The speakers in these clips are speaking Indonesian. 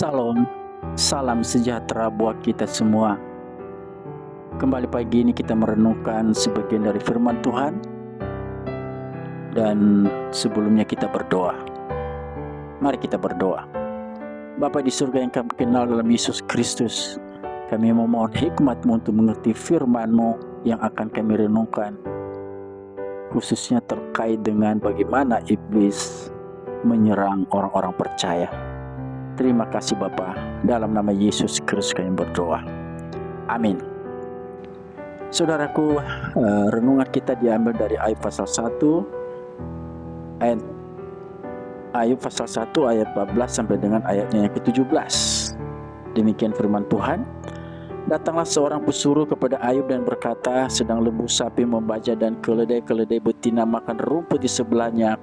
Salam, salam sejahtera buat kita semua. Kembali pagi ini kita merenungkan sebagian dari firman Tuhan. Dan sebelumnya kita berdoa. Mari kita berdoa. Bapa di surga yang kami kenal dalam Yesus Kristus, kami memohon hikmat-Mu untuk mengerti firman-Mu yang akan kami renungkan, khususnya terkait dengan bagaimana iblis menyerang orang-orang percaya. Terima kasih Bapa, dalam nama Yesus Kristus kami berdoa. Amin. Saudaraku, renungan kita diambil dari Ayub pasal 1 ayat 14 sampai dengan ayatnya yang ke-17. Demikian firman Tuhan. Datanglah seorang pesuruh kepada Ayub dan berkata, sedang lembu sapi membaja dan keledai-keledai betina makan rumput di sebelahnya.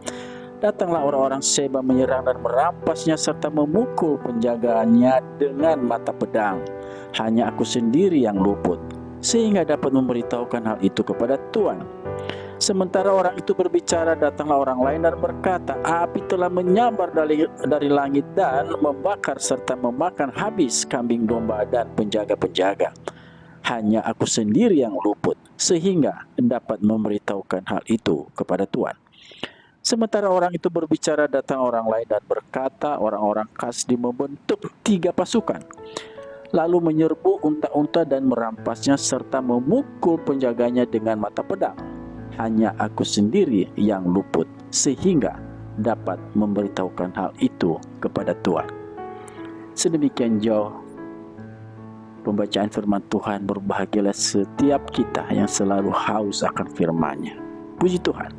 Datanglah orang-orang Seba menyerang dan merampasnya serta memukul penjagaannya dengan mata pedang. Hanya aku sendiri yang luput, sehingga dapat memberitahukan hal itu kepada Tuan. Sementara orang itu berbicara, datanglah orang lain dan berkata, api telah menyambar dari langit dan membakar serta memakan habis kambing domba dan penjaga-penjaga. Hanya aku sendiri yang luput, sehingga dapat memberitahukan hal itu kepada Tuan. Sementara orang itu berbicara, datang orang lain dan berkata, orang-orang Kasdi membentuk 3 pasukan, lalu menyerbu unta-unta dan merampasnya serta memukul penjaganya dengan mata pedang. Hanya aku sendiri yang luput, sehingga dapat memberitahukan hal itu kepada Tuhan. Sedemikian jauh pembacaan firman Tuhan. Berbahagialah setiap kita yang selalu haus akan firman-Nya. Puji Tuhan.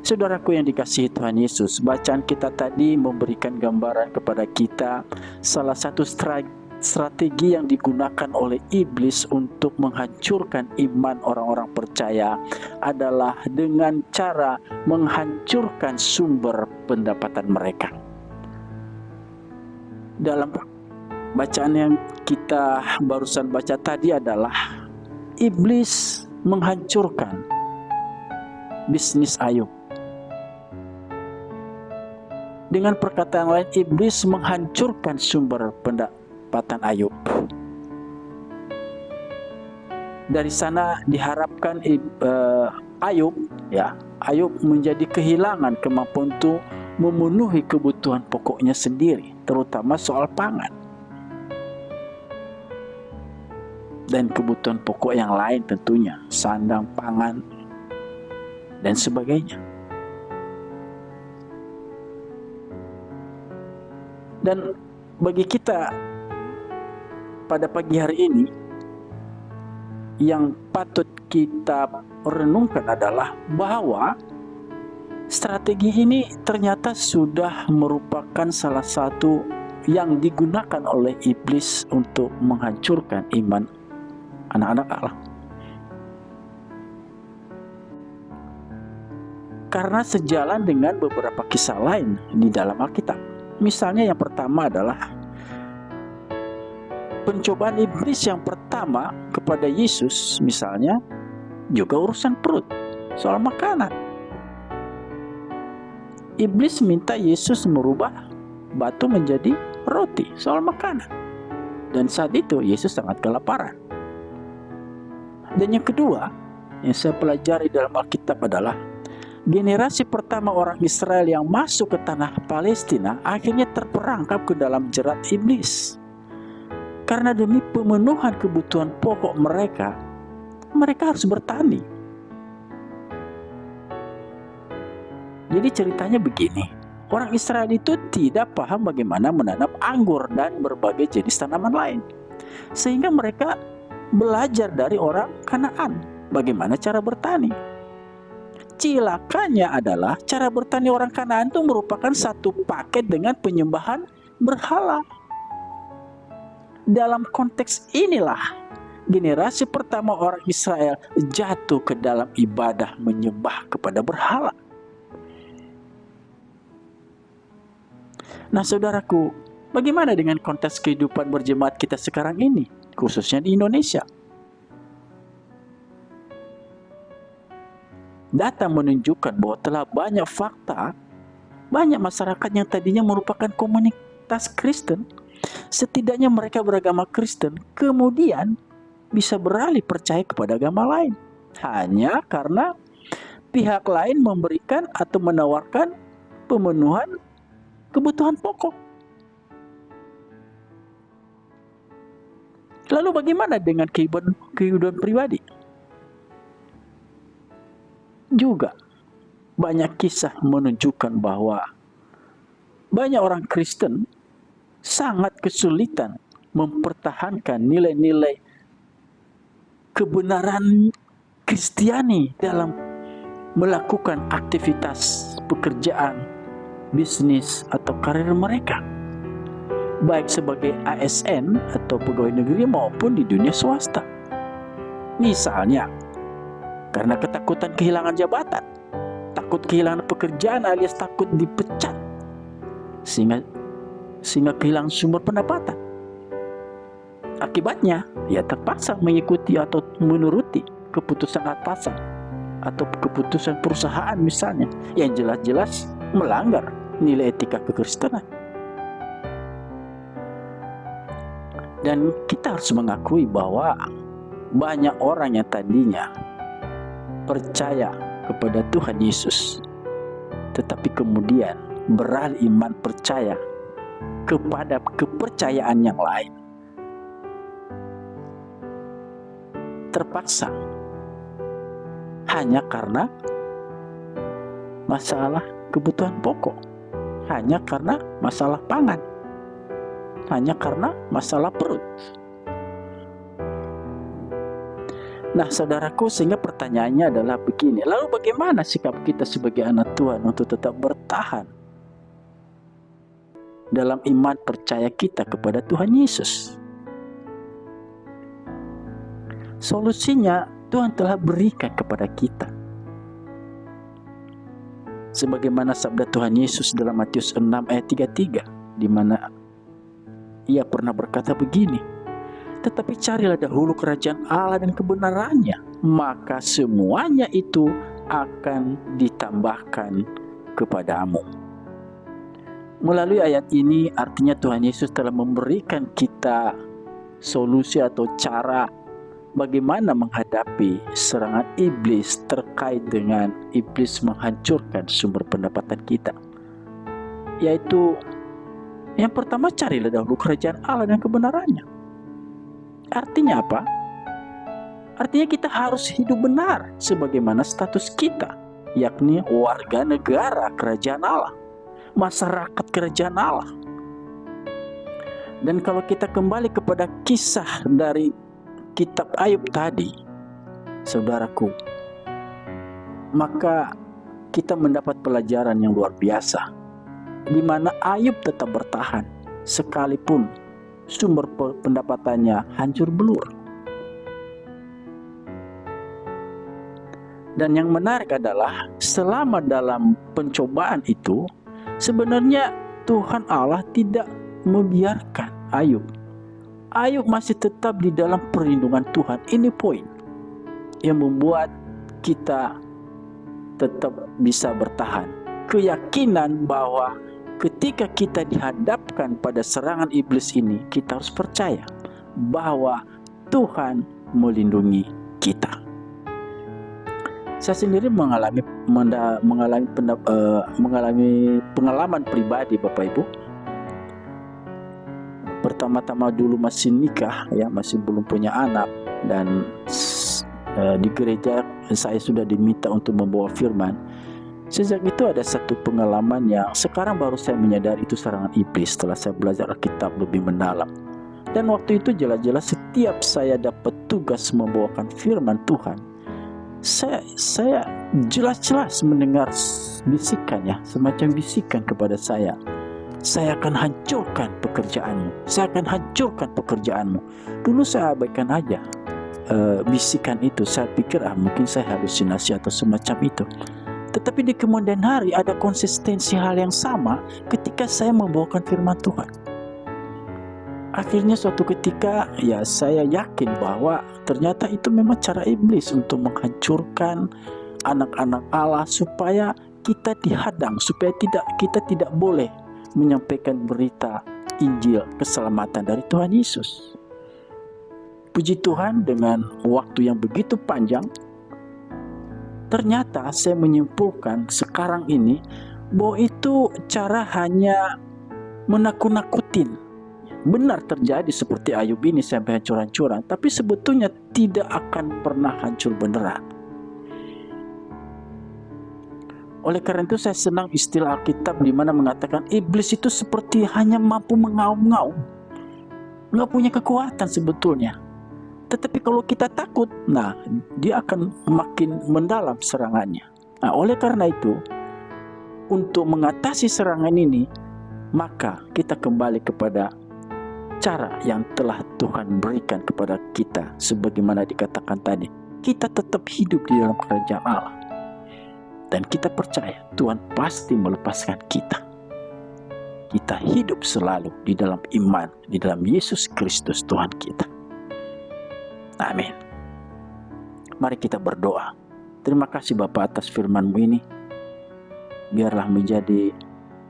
Saudaraku yang dikasihi Tuhan Yesus, bacaan kita tadi memberikan gambaran kepada kita salah satu strategi yang digunakan oleh iblis untuk menghancurkan iman orang-orang percaya adalah dengan cara menghancurkan sumber pendapatan mereka. Dalam bacaan yang kita barusan baca tadi adalah iblis menghancurkan bisnis Ayub. Dengan perkataan lain, iblis menghancurkan sumber pendapatan Ayub. Dari sana diharapkan Ayub menjadi kehilangan kemampuan untuk memenuhi kebutuhan pokoknya sendiri, terutama soal pangan dan kebutuhan pokok yang lain tentunya, sandang, pangan, dan sebagainya. Dan bagi kita pada pagi hari ini, yang patut kita renungkan adalah bahwa strategi ini ternyata sudah merupakan salah satu yang digunakan oleh iblis untuk menghancurkan iman anak-anak Allah. Karena sejalan dengan beberapa kisah lain di dalam Alkitab. Misalnya yang pertama adalah pencobaan iblis yang pertama kepada Yesus, misalnya juga urusan perut, soal makanan. Iblis minta Yesus merubah batu menjadi roti, soal makanan. Dan saat itu Yesus sangat kelaparan. Dan yang kedua yang saya pelajari dalam Alkitab adalah generasi pertama orang Israel yang masuk ke tanah Palestina akhirnya terperangkap ke dalam jerat iblis. Karena demi pemenuhan kebutuhan pokok mereka harus bertani. Jadi ceritanya begini, orang Israel itu tidak paham bagaimana menanam anggur dan berbagai jenis tanaman lain. Sehingga mereka belajar dari orang Kanaan bagaimana cara bertani. Cilakanya adalah cara bertani orang Kanaan itu merupakan satu paket dengan penyembahan berhala. Dalam konteks inilah generasi pertama orang Israel jatuh ke dalam ibadah menyembah kepada berhala. Nah saudaraku, bagaimana dengan konteks kehidupan berjemaat kita sekarang ini, khususnya di Indonesia? Data menunjukkan bahwa telah banyak fakta, banyak masyarakat yang tadinya merupakan komunitas Kristen setidaknya mereka beragama Kristen kemudian bisa beralih percaya kepada agama lain hanya karena pihak lain memberikan atau menawarkan pemenuhan kebutuhan pokok. Lalu bagaimana dengan kehidupan pribadi? Juga banyak kisah menunjukkan bahwa banyak orang Kristen sangat kesulitan mempertahankan nilai-nilai kebenaran Kristiani dalam melakukan aktivitas pekerjaan, bisnis, atau karir mereka, baik sebagai ASN atau pegawai negeri maupun di dunia swasta. Misalnya, karena ketakutan kehilangan jabatan, takut kehilangan pekerjaan alias takut dipecat, sehingga kehilangan sumber pendapatan. Akibatnya, ia terpaksa mengikuti atau menuruti keputusan atasan atau keputusan perusahaan misalnya, yang jelas-jelas melanggar nilai etika kekristenan. Dan kita harus mengakui bahwa banyak orang yang tadinya percaya kepada Tuhan Yesus, tetapi kemudian beralih iman percaya kepada kepercayaan yang lain. Terpaksa hanya karena masalah kebutuhan pokok, hanya karena masalah pangan, hanya karena masalah perut. Nah, saudaraku, sehingga pertanyaannya adalah begini, lalu bagaimana sikap kita sebagai anak Tuhan untuk tetap bertahan dalam iman percaya kita kepada Tuhan Yesus? Solusinya Tuhan telah berikan kepada kita. Sebagaimana sabda Tuhan Yesus dalam Matius 6 ayat 33, di mana ia pernah berkata begini, tetapi carilah dahulu kerajaan Allah dan kebenarannya, maka semuanya itu akan ditambahkan kepadamu. Melalui ayat ini artinya Tuhan Yesus telah memberikan kita solusi atau cara bagaimana menghadapi serangan iblis terkait dengan iblis menghancurkan sumber pendapatan kita. Yaitu yang pertama, carilah dahulu kerajaan Allah dan kebenarannya. Artinya apa? Artinya kita harus hidup benar sebagaimana status kita, yakni warga negara kerajaan Allah, masyarakat kerajaan Allah. Dan kalau kita kembali kepada kisah dari kitab Ayub tadi, saudaraku, maka kita mendapat pelajaran yang luar biasa, di mana Ayub tetap bertahan sekalipun sumber pendapatannya hancur belur. Dan yang menarik adalah selama dalam pencobaan itu, sebenarnya Tuhan Allah tidak membiarkan Ayub masih tetap di dalam perlindungan Tuhan. Ini poin yang membuat kita tetap bisa bertahan. Keyakinan bahwa ketika kita dihadapkan pada serangan iblis ini, kita harus percaya bahwa Tuhan melindungi kita. Saya sendiri mengalami pengalaman pribadi, Bapak Ibu. Pertama-tama dulu masih nikah, ya, masih belum punya anak, dan di gereja saya sudah diminta untuk membawa firman. Sejak itu ada satu pengalaman yang sekarang baru saya menyadari itu serangan iblis setelah saya belajar Alkitab lebih mendalam. Dan waktu itu jelas-jelas setiap saya dapat tugas membawakan firman Tuhan, saya jelas-jelas mendengar bisikannya, semacam bisikan kepada saya akan hancurkan pekerjaanmu, saya akan hancurkan pekerjaanmu. Dulu saya abaikan aja bisikan itu, saya pikir mungkin saya halusinasi atau semacam itu. Tetapi di kemudian hari ada konsistensi hal yang sama ketika saya membawakan firman Tuhan. Akhirnya suatu ketika, ya, saya yakin bahwa ternyata itu memang cara iblis untuk menghancurkan anak-anak Allah, supaya kita dihadang, supaya kita tidak boleh menyampaikan berita Injil keselamatan dari Tuhan Yesus. Puji Tuhan, dengan waktu yang begitu panjang, ternyata saya menyimpulkan sekarang ini bahwa itu cara hanya menakut-nakutin. Benar terjadi seperti Ayub ini sampai hancur-hancuran, tapi sebetulnya tidak akan pernah hancur beneran. Oleh karena itu saya senang istilah Alkitab di mana mengatakan iblis itu seperti hanya mampu mengaum-ngaum, nggak punya kekuatan sebetulnya. Tetapi kalau kita takut, nah dia akan makin mendalam serangannya. Nah, oleh karena itu, untuk mengatasi serangan ini, maka kita kembali kepada cara yang telah Tuhan berikan kepada kita. Sebagaimana dikatakan tadi, kita tetap hidup di dalam kerajaan Allah. Dan kita percaya Tuhan pasti melepaskan kita. Kita hidup selalu di dalam iman, di dalam Yesus Kristus Tuhan kita. Amin. Mari kita berdoa. Terima kasih Bapa atas firman-Mu ini. Biarlah menjadi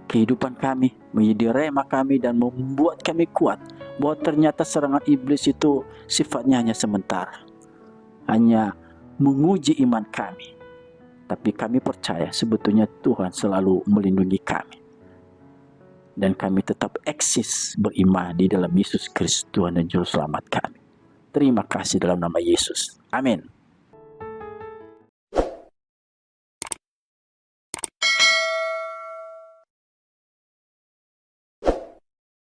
kehidupan kami, menjadi rema kami, dan membuat kami kuat bahwa ternyata serangan iblis itu sifatnya hanya sementara, hanya menguji iman kami. Tapi kami percaya sebetulnya Tuhan selalu melindungi kami, dan kami tetap eksis beriman di dalam Yesus Kristus Tuhan dan Juru Selamat kami. Terima kasih dalam nama Yesus. Amin.